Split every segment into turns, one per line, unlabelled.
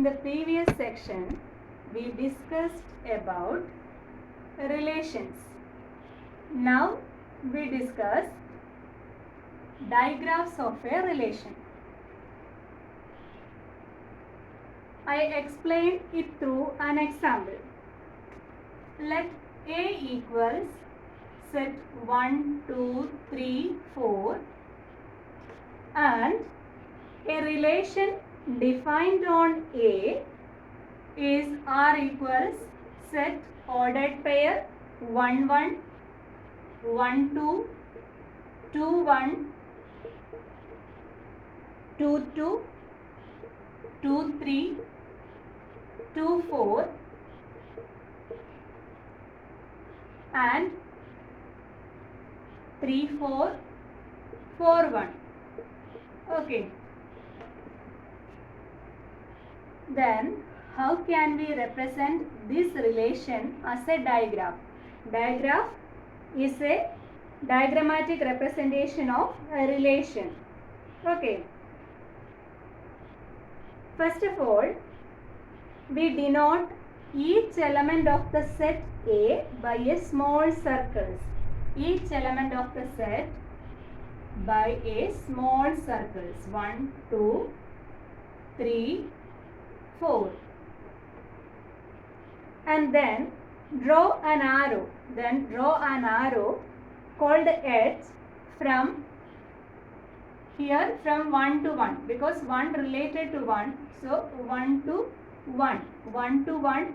the previous section, we discussed about relations. Now we discuss digraphs of a relation. I explained it through an example. Let A equals set 1, 2, 3, 4 and a relation defined on A is R equals set ordered pair 1, 1, 1, 2, 2, 1, 2, 2, 2, 3, 2, 4 and 3, 4, 4, 1. Okay. Then how can we represent this relation as a digraph? Digraph is a diagrammatic representation of a relation. Okay. First of all, we denote each element of the set A by a small circles. Each element of the set by a small circles. 1, 2, 3, 4. And then draw an arrow. Then draw an arrow called edge from here from 1 to 1 because 1 related to 1. So 1 to 1. 1 to 1.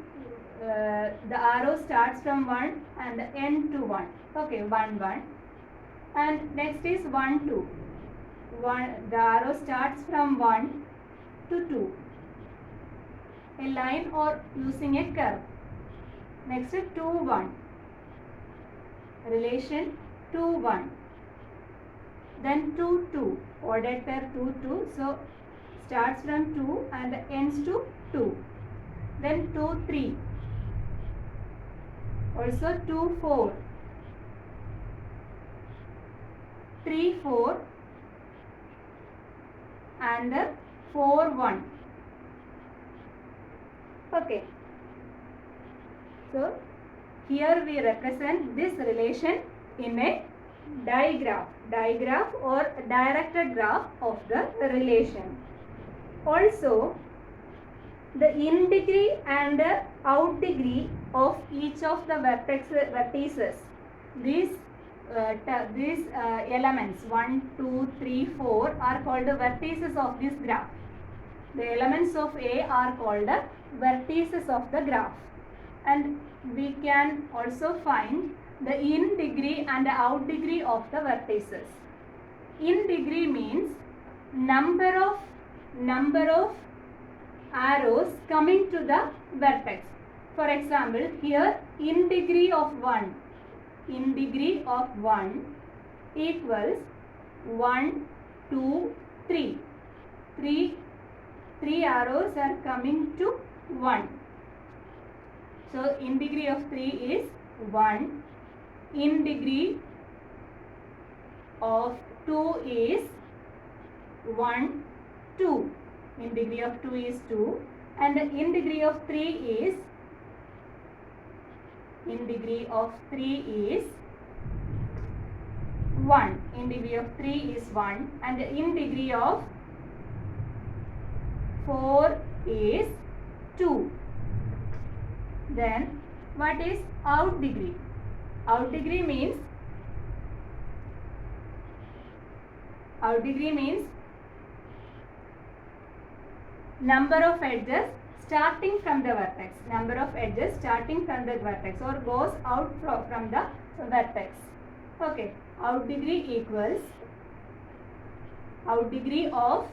The arrow starts from 1 and the end to 1. Okay, 1, 1. And next is 1, 2. 1, the arrow starts from 1 to 2. A line or using a curve. Next is 2, 1. Relation 2, 1. Then 2, 2. Ordered pair 2, 2. So starts from 2 and ends to 2. Then 2, 3. Also 2, 4. 3, 4 and 4, 1. Okay. So here we represent this relation in a digraph or directed graph of the relation. Also, the in degree and out degree of each of the vertices. These elements 1, 2, 3, 4 are called the vertices of this graph. The elements of A are called the vertices of the graph. And we can also find the in degree and the out degree of the vertices. In degree means number of arrows coming to the vertex. For example, here in degree of 1 equals 1, 2, 3. 3 arrows are coming to 1. So in degree of 3 is 1. In degree of 2 is 1, 2. In degree of 2 is 2. And in degree of 3 is 1. In degree of 3 is 1. And in degree of 4 is 2. Then what is out degree? Out degree means number of edges starting from the vertex. Number of edges starting from the vertex or goes out from the vertex. Okay. Out degree equals out degree of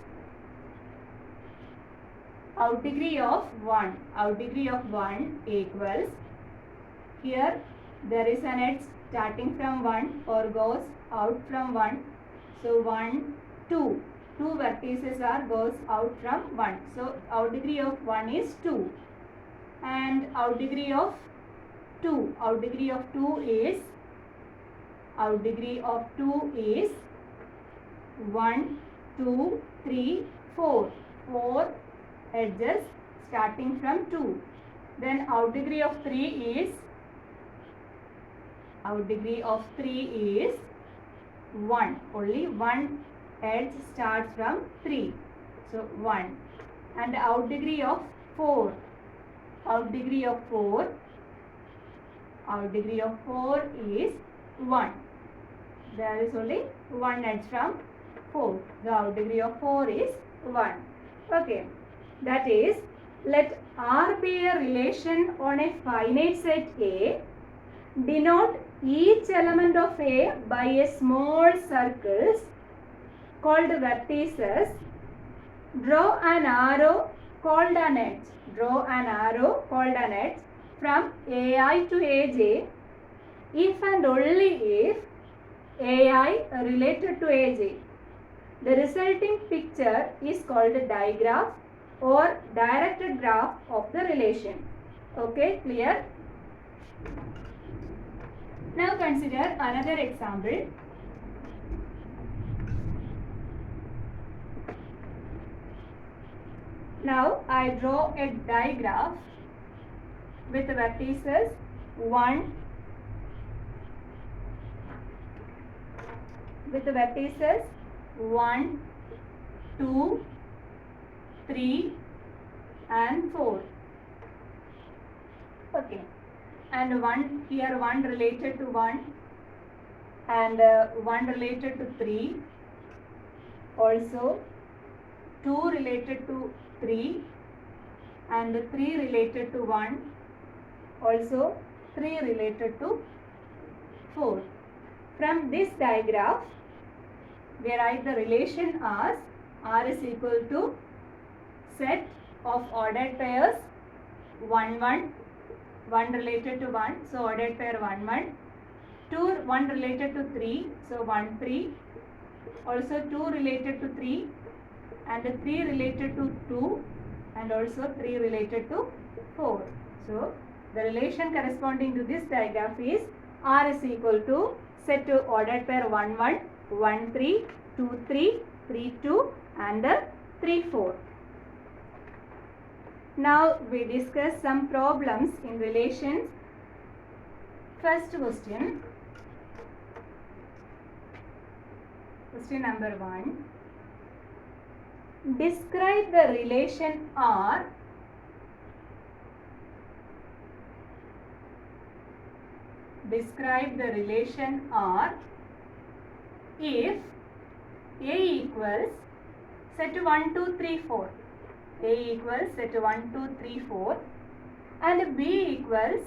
1. Out degree of 1 equals, here there is an edge starting from 1 or goes out from 1. So 1, 2. 2 vertices goes out from 1. So out degree of 1 is 2. And out degree of 2. Out degree of 2 is 1, 2, 3, 4. 4 edges starting from 2. Then out degree of 3 is 1. Only one edge starts from 3. So 1. And out degree of 4. Out degree of 4 is 1. There is only one edge from 4. The out degree of 4 is 1. Okay. That is, let R be a relation on a finite set A. Denote each element of A by a small circles called vertices. Draw an arrow called an edge. From AI to AJ if and only if AI related to AJ. The resulting picture is called a digraph or directed graph of the relation. Okay, clear? Now consider another example. Now I draw a digraph with vertices 1, 2, 3 and 4. Okay. And one here, one related to 1 and one related to 3, also 2 related to 3 and 3 related to 1, also 3 related to 4. From this digraph we write the relation as R is equal to set of ordered pairs 1, 1, 1 related to 1, so ordered pair 1, 1, 2, 1 related to 3, so 1, 3, also 2 related to 3 and 3 related to 2 and also 3 related to 4. So the relation corresponding to this digraph is R is equal to set to ordered pair 1, 1, 1, 3, 2, 3, 3, 2 and 3, 4. Now we discuss some problems in relations. First question. Question number 1. Describe the relation R if A equals set 1, 2, 3, 4. A equals set 1, 2, 3, 4 and B equals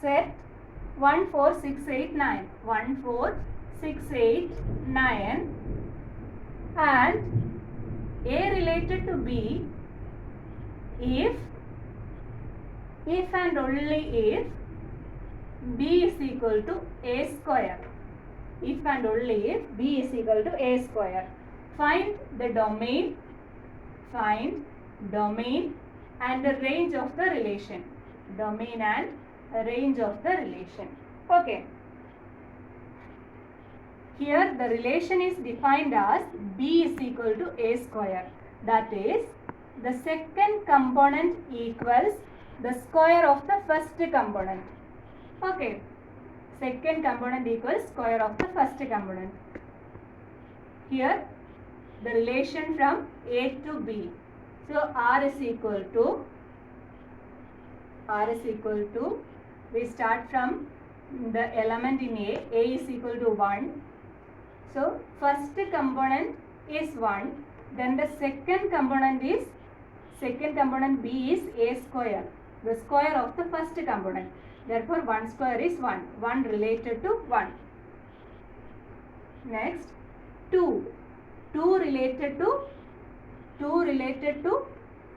set 1, 4, 6, 8, 9. 1, 4, 6, 8, 9 and A related to B if and only if B is equal to A square. If and only if B is equal to A square. Find the domain and the range of the relation. Okay. Here the relation is defined as B is equal to A square. That is, the second component equals the square of the first component. Okay. Second component equals square of the first component. Here the relation from A to B. So R is equal to, we start from the element in A is equal to 1. So first component is 1. Then the second component B is A square, the square of the first component. Therefore 1 square is 1. 1 related to 1. Next 2. 2 related to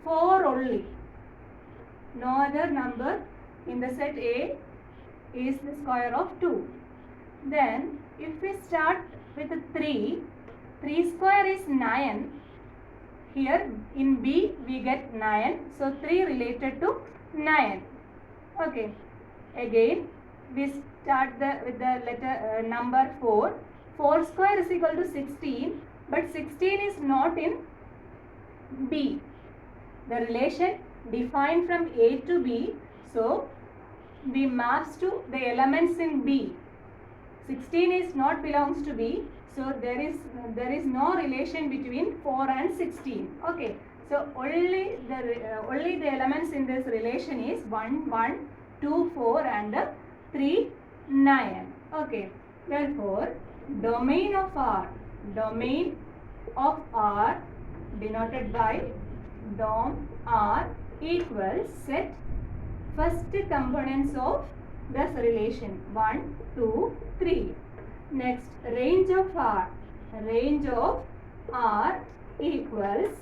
4 only. No other number in the set A is the square of 2. Then if we start with 3 square is 9. Here in B we get 9. So 3 related to 9. Okay. Again we start with the letter number 4. 4 square is equal to 16. But 16 is not in B. the relation defined from A to B. So we maps to the elements in B. 16 is not belongs to B, so there is no relation between 4 and 16. Okay, so only the elements in this relation is 1 1, 2 4 and 3 9. Okay, therefore domain of R denoted by dom R equals set first components of this relation 1 2 3. Next, range of R equals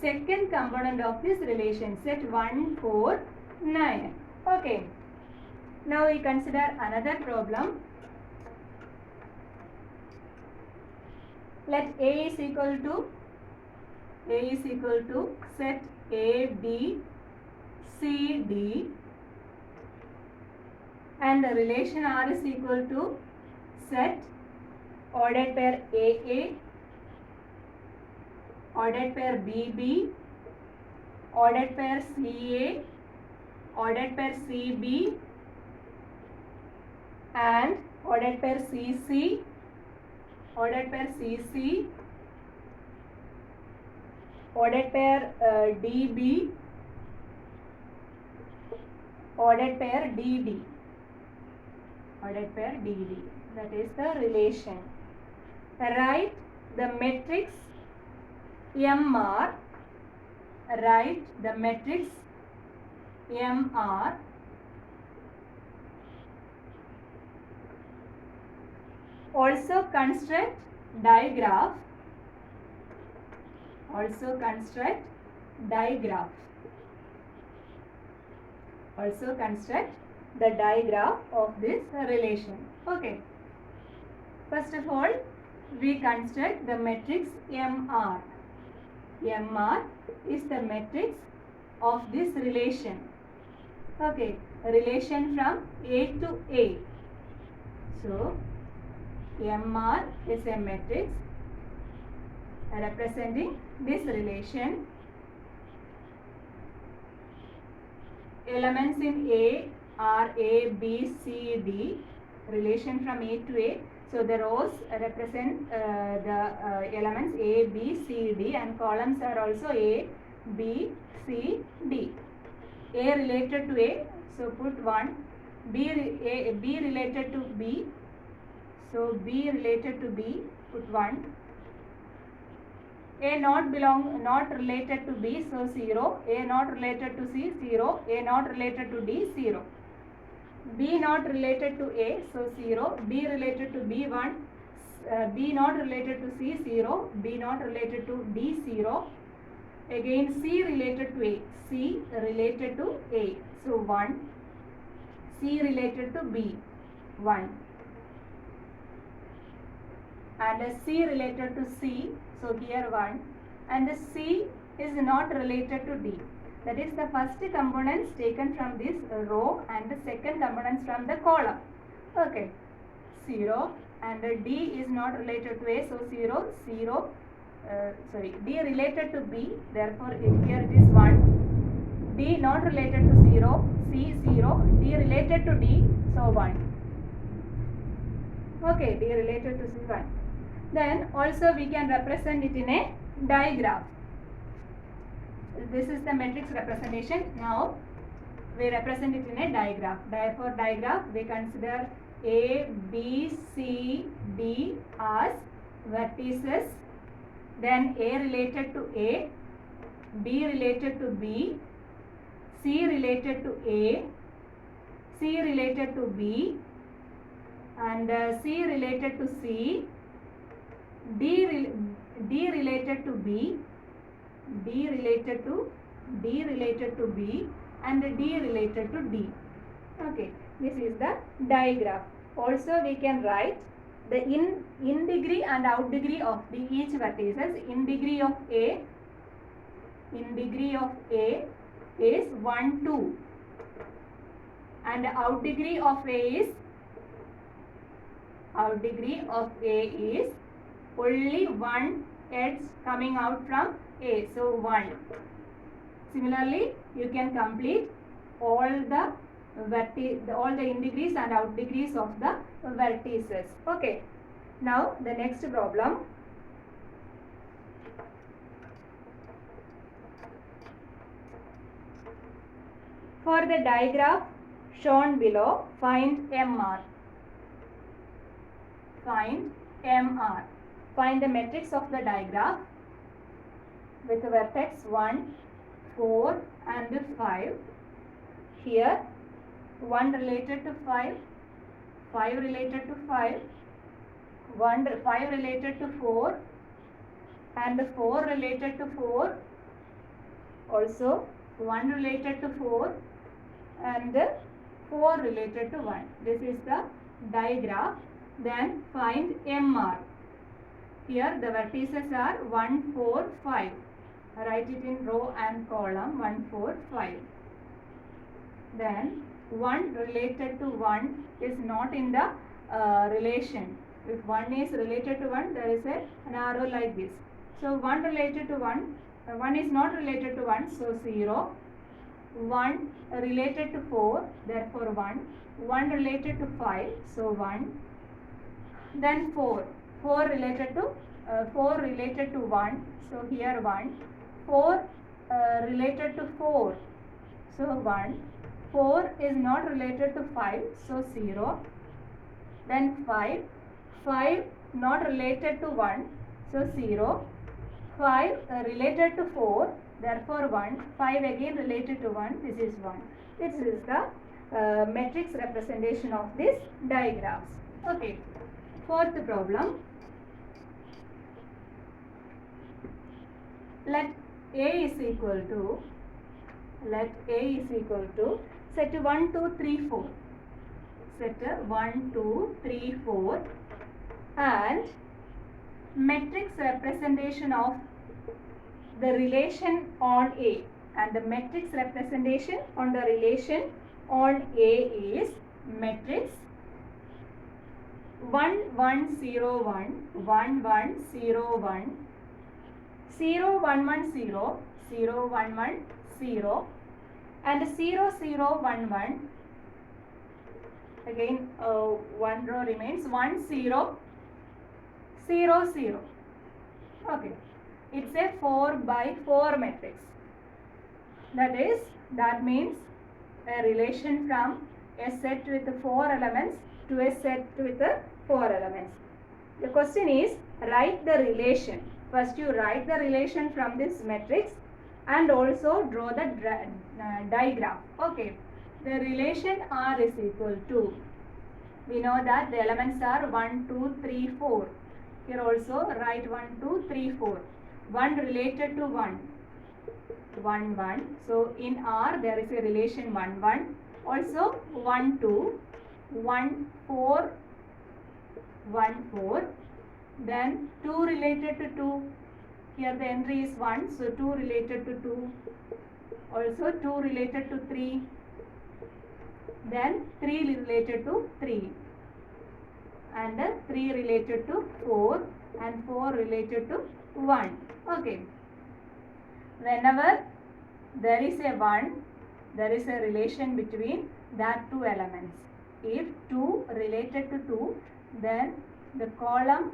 second component of this relation set 1 4 9. Okay, now we consider another problem. Let A is equal to set A B C D and the relation R is equal to set ordered pair AA, ordered pair BB, ordered pair CA, ordered pair CB and ordered pair CC, ordered pair CC, ordered pair DB, ordered pair DD. Ordered pair DD. That is the relation. Write the matrix MR. Write the matrix MR also construct digraph. Also construct the digraph of this relation. Okay. First of all, we construct the matrix MR. MR is the matrix of this relation. Okay. Relation from A to A. So, MR is a matrix representing this relation. Elements in A are A, B, C, D. Relation from A to A. So the rows represent the elements A, B, C, D and columns are also A, B, C, D. A related to A, so put 1. B related to B, so B related to B, put 1. A not related to B, so 0. A not related to C, 0. A not related to D, 0. B not related to A, so 0. B related to B, 1. B not related to C, 0. B not related to D, 0. Again C related to A. C related to A, so 1. C related to B, 1. And C related to C, so here 1. And C is not related to D. That is the first components taken from this row and the second components from the column. Okay, 0 and D is not related to A, so 0, 0. D related to B, therefore here it is 1. D not related to 0, C 0. D related to D, so 1. Okay, D related to C 1. Then also we can represent it in a digraph. This is the matrix representation. Now we represent it in a digraph. For digraph we consider A, B, C, D as vertices. Then A related to A, B related to B, C related to A, C related to B, and C related to C, D related to B, D related to B, and D related to D. Okay, this is the digraph. Also we can write the in degree and out degree of the each vertices. In degree of A is 1, 2, and out degree of A is only 1, edge coming out from A, so 1. Similarly, you can complete all the in degrees and out degrees of the vertices. Okay. Now the next problem. For the diagram shown below, find MR. Find MR. Find the matrix of the diagram with vertex 1, 4 and 5. Here 1 related to 5, 5 related to 5, 5 related to 4 and 4 related to 4, also 1 related to 4 and 4 related to 1. This is the diagram. Then find MR. Here the vertices are 1, 4, 5. Write it in row and column 1, 4, 5. Then 1 related to 1 is not in the relation. If 1 is related to 1, there is an arrow like this. So 1 related to 1, 1 is not related to 1, so 0. 1 related to 4, therefore 1. 1 related to 5, so 1. Then 4 related to 1, so here 1. 4 related to 4, so 1. 4 is not related to 5, so 0. Then 5 not related to 1, so 0. 5 related to 4, therefore 1. 5 again related to 1, this is 1. This is the matrix representation of these diagrams. Okay. Fourth problem. Let A is equal to set 1, 2, 3, 4. Set 1, 2, 3, 4 and matrix representation of the relation on A, and the matrix representation on the relation on A is matrix 1, 1, 0, 1, 1, 1, 0, 1, 0, 1, 1, 0, 0, 1, 1, 0 and 0, 0, 1, 1. Again one row remains 1, 0, 0, 0. Okay. It's a 4 by 4 matrix. That means a relation from a set with 4 elements to a set with 4 elements. The question is, write the relation. First you write the relation from this matrix and also draw the diagram. Okay. The relation R is equal to, we know that the elements are 1, 2, 3, 4. Here also write 1, 2, 3, 4. 1 related to 1, 1, 1. So in R there is a relation 1, 1. Also 1, 2, 1, 4, 1, 4. Then 2 related to 2. Here the entry is 1, so 2 related to 2. Also 2 related to 3. Then 3 related to 3. And 3 related to 4 and 4 related to 1. Okay. Whenever there is a 1, there is a relation between that two elements. If 2 related to 2, then the column,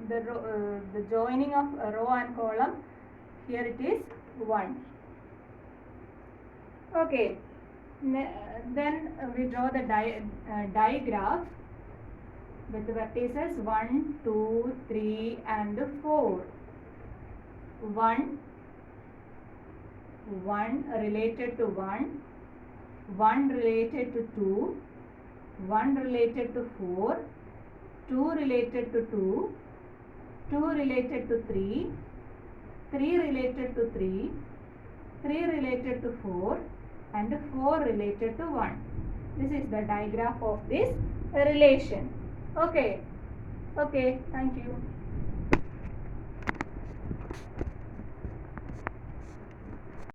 the joining of a row and column, here it is 1. Okay. Then we draw the digraph with the vertices 1, 2, 3 and 4. 1 related to 1, 1 related to 2, 1 related to 4, 2 related to 2, 2 related to 3, 3 related to 3, 3 related to 4 and 4 related to 1. This is the diagram of this relation. Okay. Okay, thank you.